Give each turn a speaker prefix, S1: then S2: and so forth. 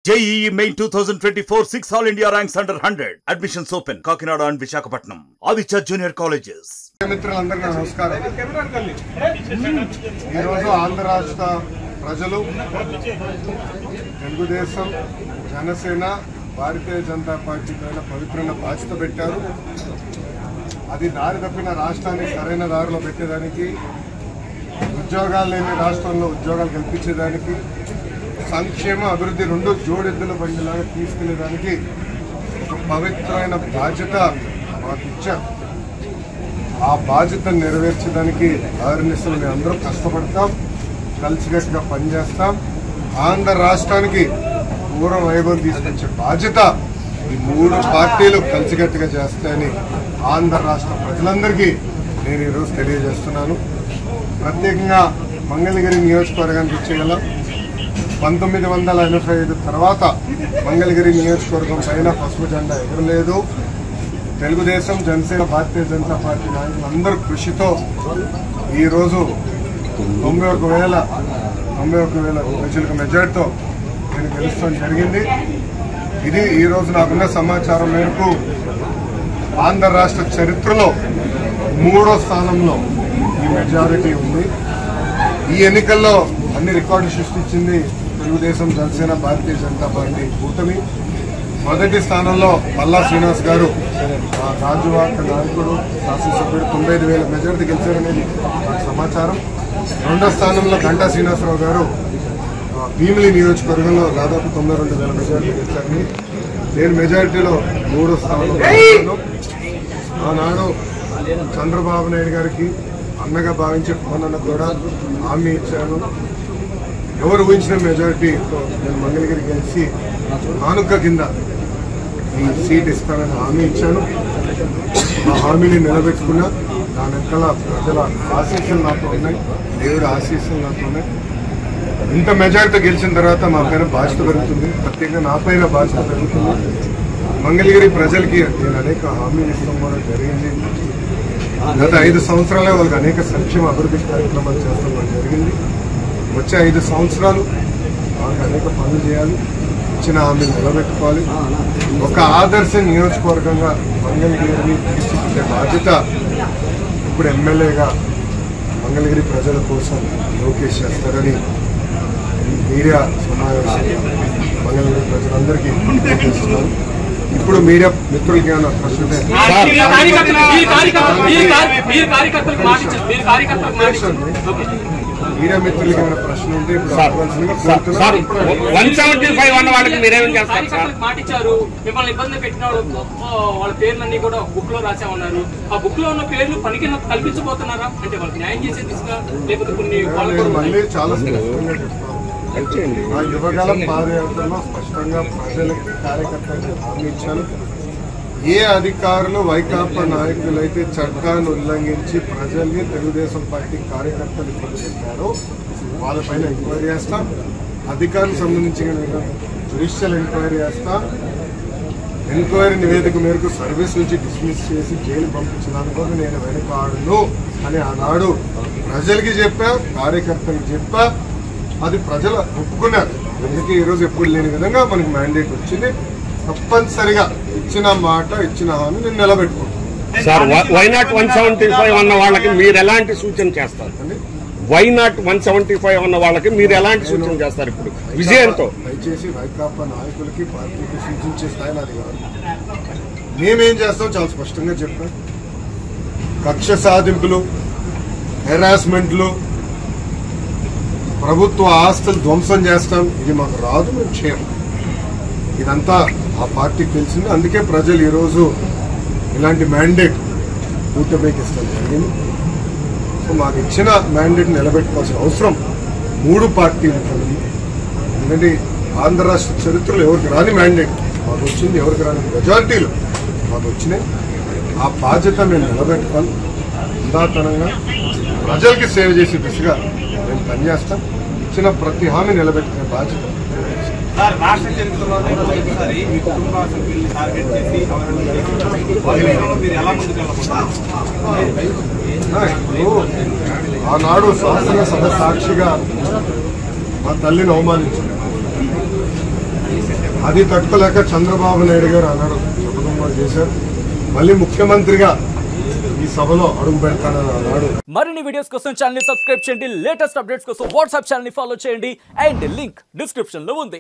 S1: JEE Main 2024 6 All India ranks under 100. Admissions open. Kakinada and Visakhapatnam. Aditya Junior Colleges.
S2: మిత్రులందరికీ నమస్కారం. ఈ రోజు ఆంధ్ర రాష్ట్ర ప్రజలు తెలుగుదేశం, జనసేన, భారతీయ జనతా పార్టీ పైన పవిత్రమైన బాధ్యత పెట్టారు. అది దారి తప్పిన రాష్ట్రాన్ని సరైన దారిలో పెట్టేదానికి, ఉద్యోగాలు లేని రాష్ట్రంలో ఉద్యోగాలు కల్పించేదానికి, సంక్షేమ అభివృద్ధి రెండు జోడెద్దుల బండిలాగా తీసుకెళ్లేదానికి ఒక పవిత్రమైన బాధ్యత మాకు ఇచ్చారు. ఆ బాధ్యతను నెరవేర్చడానికి ఆర్ఎన్ఎస్లు మేము అందరం కష్టపడతాం, కలిసికట్టుగా పనిచేస్తాం. ఆంధ్ర రాష్ట్రానికి పూర్వ వైభవం తీసుకొచ్చే బాధ్యత ఈ మూడు పార్టీలు కలిసికట్టుగా చేస్తాయని ఆంధ్ర రాష్ట్ర ప్రజలందరికీ నేను ఈరోజు తెలియజేస్తున్నాను. ప్రత్యేకంగా మంగళగిరి నియోజకవర్గానికి వచ్చేగల 1985 తర్వాత మంగళగిరి నియోజకవర్గం పైన పసుపు జెండా ఎగరలేదు. తెలుగుదేశం, జనసేన, భారతీయ జనతా పార్టీ నాయకులందరూ కృషితో ఈరోజు 91,000 ప్రజలకు మెజార్టీతో నేను గెలుస్తాం జరిగింది. ఇది ఈరోజు నాకున్న సమాచారం మేరకు ఆంధ్ర రాష్ట్ర చరిత్రలో 3వ స్థానంలో ఈ మెజారిటీ ఉంది. ఈ ఎన్నికల్లో అన్ని రికార్డు సృష్టించింది తెలుగుదేశం, జనసేన, భారతీయ జనతా పార్టీ కూటమి. మొదటి స్థానంలో పల్లా శ్రీనివాస్ గారు, రాజువాక నాయకుడు, శాసనసభ్యుడు 95,000 మెజారిటీ గెలిచారనేది నాకు సమాచారం. రెండో స్థానంలో గంటా శ్రీనివాసరావు గారు భీమిలి నియోజకవర్గంలో దాదాపు 92,000 మెజారిటీ గెలిచారని, నేను మెజారిటీలో 3వ స్థానంలో. ఆనాడు చంద్రబాబు నాయుడు గారికి అన్నగా భావించే పవన్ కూడా హామీ ఇచ్చాను. ఎవరు ఊహించిన మెజారిటీతో నేను మంగళగిరి గెలిచి కానుక కింద ఈ సీట్ ఇస్తానని హామీ ఇచ్చాను. ఆ హామీని నిలబెట్టుకున్నా. దాని వెనకాల ప్రజల ఆశీస్సులు నాతో ఉన్నాయి, దేవుడి ఆశీస్సులు నాతో ఉన్నాయి. ఇంత మెజారిటీతో గెలిచిన తర్వాత మా పైన బాధ్యత పెరుగుతుంది, ప్రత్యేకంగా నా పైన బాధ్యత పెరుగుతుంది. మంగళగిరి ప్రజలకి నేను అనేక హామీలు ఇస్తాం జరిగింది. గత 5 సంవత్సరాలే వాళ్ళకి అనేక సంక్షేమ అభివృద్ధి కార్యక్రమాలు చేస్తాం జరిగింది. వచ్చే 5 సంవత్సరాలు వాళ్ళకి అనేక పనులు చేయాలి, ఇచ్చిన హామీలు నిలబెట్టుకోవాలి. ఒక ఆదర్శ నియోజకవర్గంగా మంగళగిరిని తీర్చిదిద్దే బాధ్యత ఇప్పుడు ఎమ్మెల్యేగా మంగళగిరి ప్రజల కోసం లోకేష్ చేస్తారని మీడియా సమావేశం మంగళగిరి ప్రజలందరికీ తెలియజేస్తున్నారు. ఇప్పుడు మీడియా మిత్రులకి ఏమైనా ప్రశ్న మీడియా మిత్రులకి ఏమైనా ప్రశ్న ఉంటే
S3: మాటిచ్చారు. మిమ్మల్ని ఇబ్బంది పెట్టిన వాళ్ళ పేర్లన్నీ కూడా బుక్ లో రాసా ఉన్నారు. ఆ బుక్ లో ఉన్న పేర్లు పనికి కల్పించబోతున్నారా? అంటే వాళ్ళకి న్యాయం చేసే దిశగా, లేకపోతే కొన్ని
S2: మళ్ళీ చాలా స్పష్టంగా చెప్తాను. ఆ యువగల పాదయాత్రలో స్పష్టంగా ప్రజలకి, కార్యకర్తలకి హామీ ఇచ్చాను. ఏ అధికారులు, వైకాపా నాయకులైతే చట్టాన్ని ఉల్లంఘించి ప్రజల్ని, తెలుగుదేశం పార్టీ కార్యకర్తలు ఇబ్బంది పెట్టారో వాళ్ళపైన ఎంక్వైరీ చేస్తాం. అధికారులకు సంబంధించిన జ్యుడిషియల్ ఎంక్వైరీ చేస్తాం. ఎంక్వైరీ నివేదిక మేరకు సర్వీస్ నుంచి డిస్మిస్ చేసి జైలు పంపించడానికి నేను వెనుకాడును అని ఆనాడు ప్రజలకి చెప్పా, కార్యకర్తలకు చెప్పా. అది ప్రజలు ఒప్పుకున్నారు. అందుకే ఈరోజు ఎప్పుడు లేని విధంగా మనకి మ్యాండేట్ వచ్చింది. తప్పనిసరిగా ఇచ్చిన మాట, ఇచ్చిన హామీ నేను నిలబెట్టుకుంటాను.
S4: సార్, వై నాట్ 175 అన్న వాళ్ళకి మీరు ఎలాంటి సూచన చేస్తారు? వై నాట్ 175 అన్న వాళ్ళకి మీరు ఎలాంటి సూచన చేస్తారు ఇప్పుడు విజయంతో?
S2: దయచేసి వైకాపా నాయకులకి, పార్టీకి సూచించే స్థాయిలో అది కాదు. మేమేం చేస్తాం చాలా స్పష్టంగా చెప్పాం. కక్ష సాధింపులు, హెరాస్మెంట్లు, ప్రభుత్వ ఆస్తులు ధ్వంసం చేస్తాం, ఇది మాకు రాదు, మేము చేయము. ఇదంతా ఆ పార్టీకి తెలిసింది. అందుకే ప్రజలు ఈరోజు ఇలాంటి మ్యాండేట్ కూటమికి ఇస్తాం జరిగింది. సో మాకు ఇచ్చిన మ్యాండేట్ నిలబెట్టుకోవాల్సిన అవసరం 3 పార్టీలు కలిగి. ఎందుకంటే ఆంధ్ర రాష్ట్ర చరిత్రలో ఎవరికి రాని మ్యాండేట్ మాకు వచ్చింది, ఎవరికి రాని మెజారిటీలు మాకు వచ్చినాయి. ఆ బాధ్యత మేము నిలబెట్టుకోవాలి. ఉందాతనంగా ప్రజలకి సేవ చేసే దిశగా మేము పనిచేస్తాం. ఇచ్చిన ప్రతి హామీ నిలబెట్టుకునే బాధ్యత.
S5: రాష్ట్ర చరిత్రలోనే మొదటిసారి మీ కుటుంబ సభ్యుల్ని టార్గెట్ చేసి మీరు ఎలా ముందుకెళ్ళబోతున్నారు?
S2: ఆనాడు శాసనసభ సాక్షిగా మా తల్లిని అవమానించారు. అది తట్టుకోలేక చంద్రబాబు నాయుడు గారు అన్నారు శపథం చేశారు. మళ్ళీ ముఖ్యమంత్రిగా ఈ సభలో అడుగు పెడతానని అన్నాడు.
S6: మరిన్ని వీడియోస్ కోసం ఛానల్ ని సబ్స్క్రైబ్ చేయండి. లేటెస్ట్ అప్డేట్స్ కోసం వాట్సాప్ ఛానల్ ని ఫాలో చేయండి. అండ్ లింక్ డిస్క్రిప్షన్ లో ఉంది.